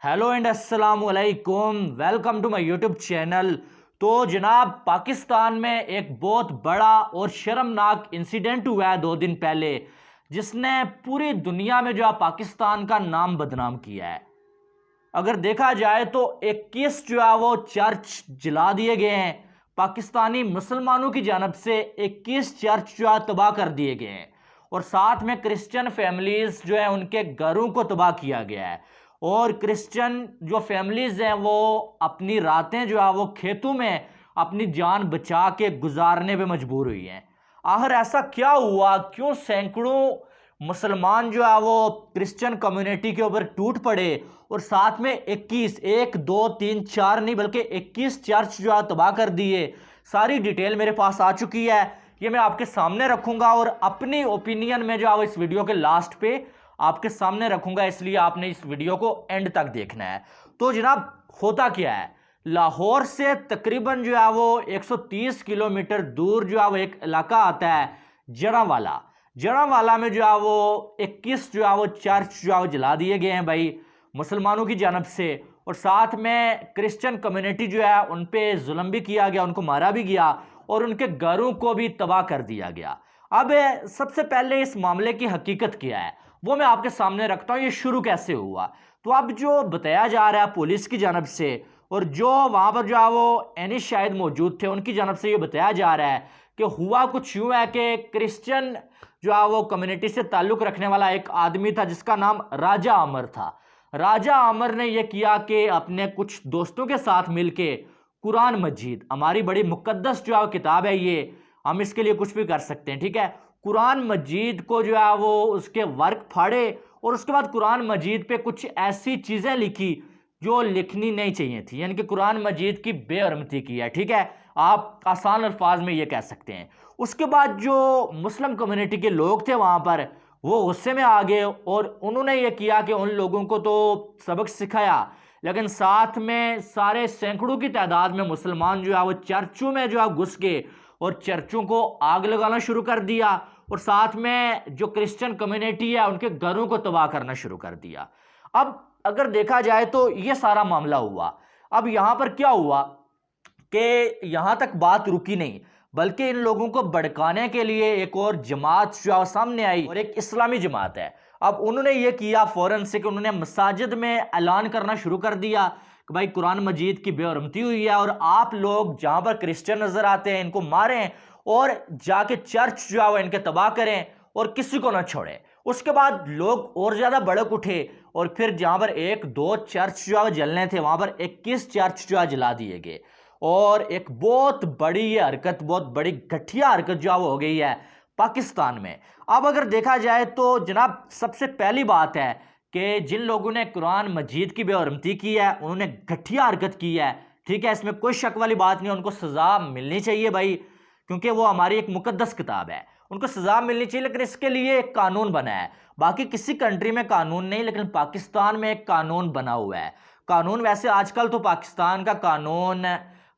Hello and अस्सलाम वालेकुम, welcome to my YouTube channel. तो जनाब, पाकिस्तान में एक बहुत बड़ा और शर्मनाक इंसिडेंट हुआ है 2 दिन पहले, जिसने पूरी दुनिया में जो है पाकिस्तान का नाम बदनाम किया है। अगर देखा जाए तो 21 जो है वो चर्च जला दिए गए हैं। पाकिस्तानी मुसलमानों की जानब से 21 चर्च जो है तबाह कर दिए गए हैं, और साथ में क्रिश्चियन फैमिलीज जो है उनके घरों को तबाह किया गया है। और क्रिश्चियन जो फैमिलीज हैं वो अपनी रातें जो है वो खेतों में अपनी जान बचा के गुजारने पे मजबूर हुई हैं। आखिर ऐसा क्या हुआ, क्यों सैकड़ों मुसलमान जो है वो क्रिश्चियन कम्युनिटी के ऊपर टूट पड़े, और साथ में 21 1 2 3 4 नहीं बल्कि 21 चर्च जो है तबाह कर दिए। सारी डिटेल मेरे पास आ चुकी है, ये मैं आपके सामने रखूंगा और अपनी ओपिनियन में जो है वो इस वीडियो के लास्ट पे आपके सामने रखूंगा, इसलिए आपने इस वीडियो को एंड तक देखना है। तो जनाब, होता क्या है, लाहौर से तकरीबन जो है वो 130 किलोमीटर दूर जो है वो एक इलाका आता है जड़ावाला। जड़ावाला में जो है वो 21 जो है वो चर्च जो है वो जला दिए गए हैं भाई, मुसलमानों की जानब से। और साथ में क्रिश्चियन कम्युनिटी जो है उन पे जुल्म भी किया गया, उनको मारा भी गया और उनके घरों को भी तबाह कर दिया गया। अब सबसे पहले इस मामले की हकीकत क्या है वो मैं आपके सामने रखता हूँ, ये शुरू कैसे हुआ। तो अब जो बताया जा रहा है पुलिस की जानब से, और जो वहाँ पर जो है वो एनिस शायद मौजूद थे उनकी जानब से ये बताया जा रहा है कि हुआ कुछ यूँ है कि क्रिश्चियन जो है वो कम्युनिटी से ताल्लुक़ रखने वाला एक आदमी था जिसका नाम राजा अमर था। राजा अमर ने यह किया कि अपने कुछ दोस्तों के साथ मिलके कुरान मजीद, हमारी बड़ी मुकद्दस जो है किताब है, ये हम इसके लिए कुछ भी कर सकते हैं, ठीक है। कुरान मजीद को जो है वो उसके वर्क फाड़े और उसके बाद कुरान मजीद पे कुछ ऐसी चीज़ें लिखी जो लिखनी नहीं चाहिए थी, यानी कि कुरान मजीद की बेहरमती की है, ठीक है। आप आसान अल्फाज में ये कह सकते हैं। उसके बाद जो मुस्लिम कम्युनिटी के लोग थे वहाँ पर, वो गुस्से में आ गए और उन्होंने ये किया कि उन लोगों को तो सबक सिखाया, लेकिन साथ में सारे सैकड़ों की तादाद में मुसलमान जो है वो चर्चों में जो है घुस गए और चर्चों को आग लगाना शुरू कर दिया, और साथ में जो क्रिश्चियन कम्युनिटी है उनके घरों को तबाह करना शुरू कर दिया। अब अगर देखा जाए तो ये सारा मामला हुआ। अब यहाँ पर क्या हुआ कि यहाँ तक बात रुकी नहीं, बल्कि इन लोगों को भड़काने के लिए एक और जमात जो सामने आई, और एक इस्लामी जमात है। अब उन्होंने ये किया फौरन से कि उन्होंने मसाजिद में ऐलान करना शुरू कर दिया कि भाई कुरान मजीद की बेहरमती हुई है और आप लोग जहाँ पर क्रिश्चियन नजर आते हैं इनको मारें और जाके चर्च जो है वो इनके तबाह करें और किसी को ना छोड़ें। उसके बाद लोग और ज़्यादा भड़क उठे और फिर जहाँ पर 1 2 चर्च जो है जलने थे वहाँ पर 21 चर्च जो है जला दिए गए, और एक बहुत बड़ी ये हरकत, बहुत बड़ी घटिया हरकत जो है वो हो गई है पाकिस्तान में। अब अगर देखा जाए तो जनाब, सबसे पहली बात है कि जिन लोगों ने कुरान मजीद की बेहरमती की है उन्होंने घटिया हरकत की है, ठीक है। इसमें कोई शक वाली बात नहीं, उनको सज़ा मिलनी चाहिए भाई, क्योंकि वो हमारी एक मुकद्दस किताब है, उनको सज़ा मिलनी चाहिए। लेकिन इसके लिए एक कानून बना है, बाकी किसी कंट्री में कानून नहीं, लेकिन पाकिस्तान में एक कानून बना हुआ है। कानून वैसे आजकल तो पाकिस्तान का कानून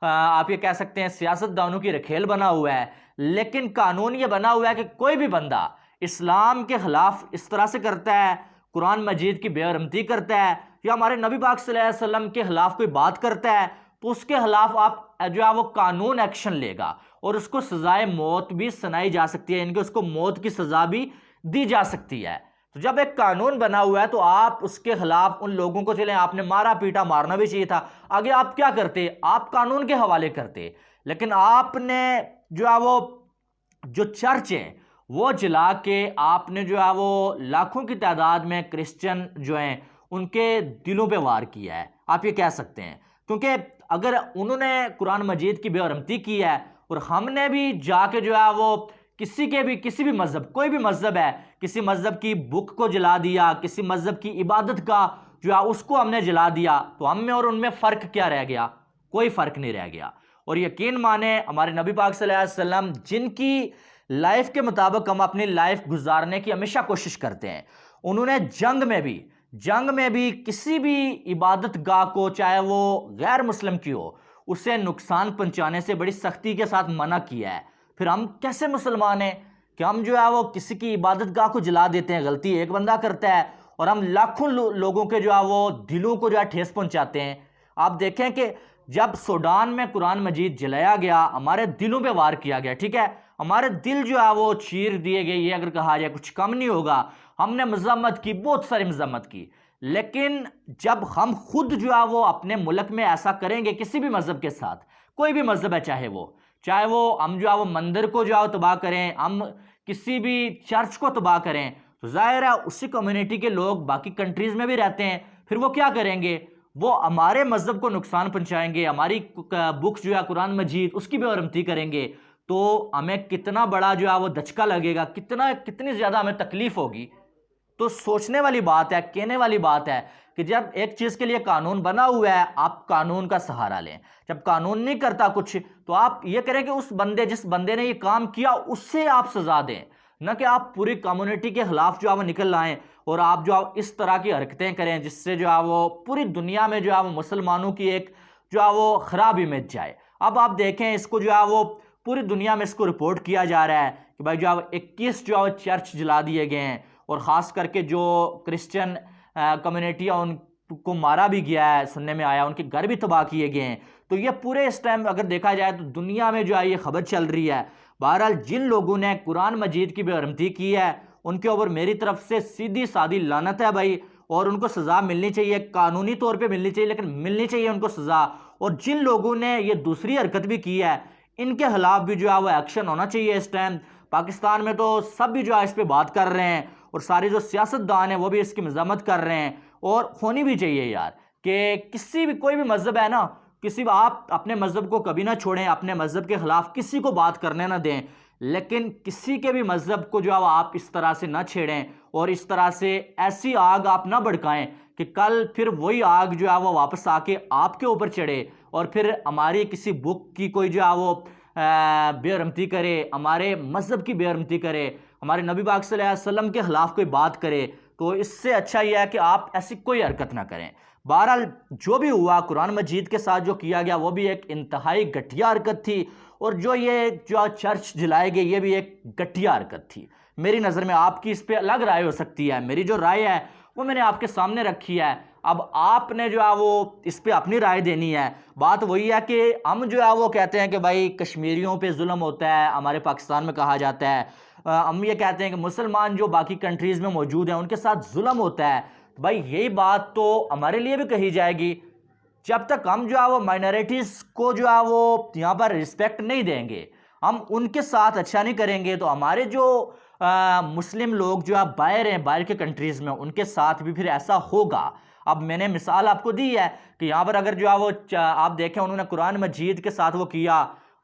आप ये कह सकते हैं सियासतदानों की रखेल बना हुआ है, लेकिन कानून ये बना हुआ है कि कोई भी बंदा इस्लाम के खिलाफ इस तरह से करता है, कुरान मजीद की बेहरमती करता है, या हमारे नबी पाक सल्लल्लाहु अलैहि वसल्लम के खिलाफ कोई बात करता है, तो उसके खिलाफ आप जो है वो कानून एक्शन लेगा और उसको सजाए मौत भी सुनाई जा सकती है, यानी कि उसको मौत की सजा भी दी जा सकती है। तो जब एक कानून बना हुआ है तो आप उसके खिलाफ उन लोगों को, चले आपने मारा पीटा, मारना भी चाहिए था, आगे आप क्या करते, आप कानून के हवाले करते। लेकिन आपने जो है वो जो चर्च है वो जला के आपने जो है वो लाखों की तादाद में क्रिश्चियन जो हैं उनके दिलों पे वार किया है, आप ये कह सकते हैं। क्योंकि अगर उन्होंने कुरान मजीद की बेहरमती की है और हमने भी जाके जो है वो किसी भी मजहब, कोई भी मजहब है, किसी मजहब की बुक को जला दिया, किसी मजहब की इबादत का जो है उसको हमने जला दिया, तो हम में और उनमें फ़र्क क्या रह गया? कोई फ़र्क नहीं रह गया। और यकीन माने हमारे नबी पाक सल्लल्लाहु अलैहि वसल्लम जिनकी लाइफ के मुताबिक हम अपनी लाइफ गुजारने की हमेशा कोशिश करते हैं, उन्होंने जंग में भी किसी भी इबादत गाह को, चाहे वो गैर मुस्लिम की हो, उसे नुकसान पहुंचाने से बड़ी सख्ती के साथ मना किया है। फिर हम कैसे मुसलमान हैं कि हम जो है वो किसी की इबादत गाह को जला देते हैं? गलती एक बंदा करता है और हम लाखों लोगों के जो है वो दिलों को जो है ठेस पहुंचाते हैं। आप देखें कि जब सूडान में कुरान मजीद जलाया गया, हमारे दिलों पे वार किया गया, ठीक है, हमारे दिल जो है वो चीर दिए गए, ये अगर कहा जाए कुछ कम नहीं होगा। हमने मजम्मत की, बहुत सारी मजम्मत की, लेकिन जब हम खुद जो है वो अपने मुल्क में ऐसा करेंगे किसी भी मजहब के साथ, कोई भी मजहब है चाहे वो हम जो है वो मंदिर को जो है तबाह करें, हम किसी भी चर्च को तबाह करें, तो जाहिर है उसी कम्युनिटी के लोग बाकी कंट्रीज में भी रहते हैं, फिर वो क्या करेंगे, वो हमारे मजहब को नुकसान पहुंचाएंगे, हमारी बुक्स जो है कुरान मजीद उसकी भी बेअदबी करेंगे। तो हमें कितना बड़ा जो है वो धचका लगेगा, कितनी ज्यादा हमें तकलीफ होगी। तो सोचने वाली बात है, कहने वाली बात है कि जब एक चीज के लिए कानून बना हुआ है, आप कानून का सहारा लें। जब कानून नहीं करता कुछ, तो आप ये करें कि जिस बंदे ने ये काम किया उससे आप सजा दें, न कि आप पूरी कम्युनिटी के खिलाफ जो है वो निकल आए और आप जो है इस तरह की हरकतें करें जिससे जो है वो पूरी दुनिया में जो है वो मुसलमानों की एक जो है वो खराब इमेज जाए। अब आप देखें, इसको जो है वो पूरी दुनिया में इसको रिपोर्ट किया जा रहा है कि भाई जो है 21 जो है चर्च जला दिए गए हैं, और ख़ास करके जो क्रिश्चियन कम्युनिटी है उनको मारा भी गया है, सुनने में आया, उनके घर भी तबाह किए गए हैं। तो ये पूरे इस टाइम अगर देखा जाए तो दुनिया में जो है ये खबर चल रही है। बहरहाल जिन लोगों ने कुरान मजीद की बेहरमती की है उनके ऊपर मेरी तरफ से सीधी सादी लानत है भाई, और उनको सज़ा मिलनी चाहिए, कानूनी तौर पे मिलनी चाहिए, लेकिन मिलनी चाहिए उनको सज़ा। और जिन लोगों ने ये दूसरी हरकत भी की है इनके खिलाफ भी जो है वो एक्शन होना चाहिए। इस टाइम पाकिस्तान में तो सब भी जो है इस पर बात कर रहे हैं, और सारे जो सियासतदान हैं वो भी इसकी मजम्मत कर रहे हैं, और होनी भी चाहिए यार कि कोई भी मजहब है ना, आप अपने मजहब को कभी ना छोड़ें, अपने मजहब के खिलाफ किसी को बात करने ना दें, लेकिन किसी के भी मजहब को जो है आप इस तरह से ना छेड़ें, और इस तरह से ऐसी आग आप ना भड़काएं कि कल फिर वही आग जो है वो वापस आके आपके ऊपर चढ़े, और फिर हमारी किसी बुक की कोई जो है वो बेरहमती करे, हमारे मजहब की बेरहमती करे, हमारे नबी पाक सल्लल्लाहु अलैहि वसल्लम के खिलाफ कोई बात करे। तो इससे अच्छा यह है कि आप ऐसी कोई हरकत ना करें। बहरहाल जो भी हुआ कुरान मजीद के साथ जो किया गया वो भी एक इंतहाई घटिया हरकत थी, और जो चर्च जलाए गए ये भी एक घटिया हरकत थी मेरी नज़र में। आपकी इस पर अलग राय हो सकती है, मेरी जो राय है वो मैंने आपके सामने रखी है। अब आपने जो है वो इस पर अपनी राय देनी है। बात वही है कि हम जो है वो कहते हैं कि भाई कश्मीरियों पे जुल्म होता है, हमारे पाकिस्तान में कहा जाता है, हम ये कहते हैं कि मुसलमान जो बाकी कंट्रीज़ में मौजूद हैं उनके साथ जुल्म होता है। तो भाई यही बात तो हमारे लिए भी कही जाएगी। जब तक हम जो है वो माइनॉरिटीज़ को जो है वो यहाँ पर रिस्पेक्ट नहीं देंगे, हम उनके साथ अच्छा नहीं करेंगे, तो हमारे जो मुस्लिम लोग जो है बाहर हैं, बाहर के कंट्रीज़ में, उनके साथ भी फिर ऐसा होगा। अब मैंने मिसाल आपको दी है कि यहाँ पर अगर जो है वो आप देखें उन्होंने कुरान मजीद के साथ वो किया,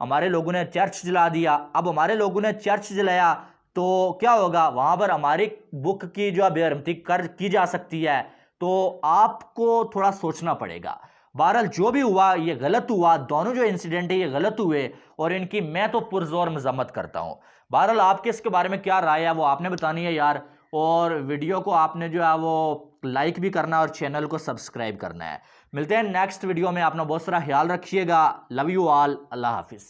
हमारे लोगों ने चर्च जला दिया। अब हमारे लोगों ने चर्च जलाया तो क्या होगा, वहाँ पर हमारी बुक की जो है बेरहमती की जा सकती है। तो आपको थोड़ा सोचना पड़ेगा। बहरहाल जो भी हुआ ये गलत हुआ, दोनों जो इंसिडेंट है ये गलत हुए, और इनकी मैं तो पुरजोर मजम्मत करता हूँ। बहरहाल आपके इसके बारे में क्या राय है वो आपने बतानी है यार, और वीडियो को आपने जो है वो लाइक भी करना है और चैनल को सब्सक्राइब करना है। मिलते हैं नेक्स्ट वीडियो में, अपना बहुत सारा ख्याल रखिएगा। लव यू ऑल, अल्लाह हाफिज़।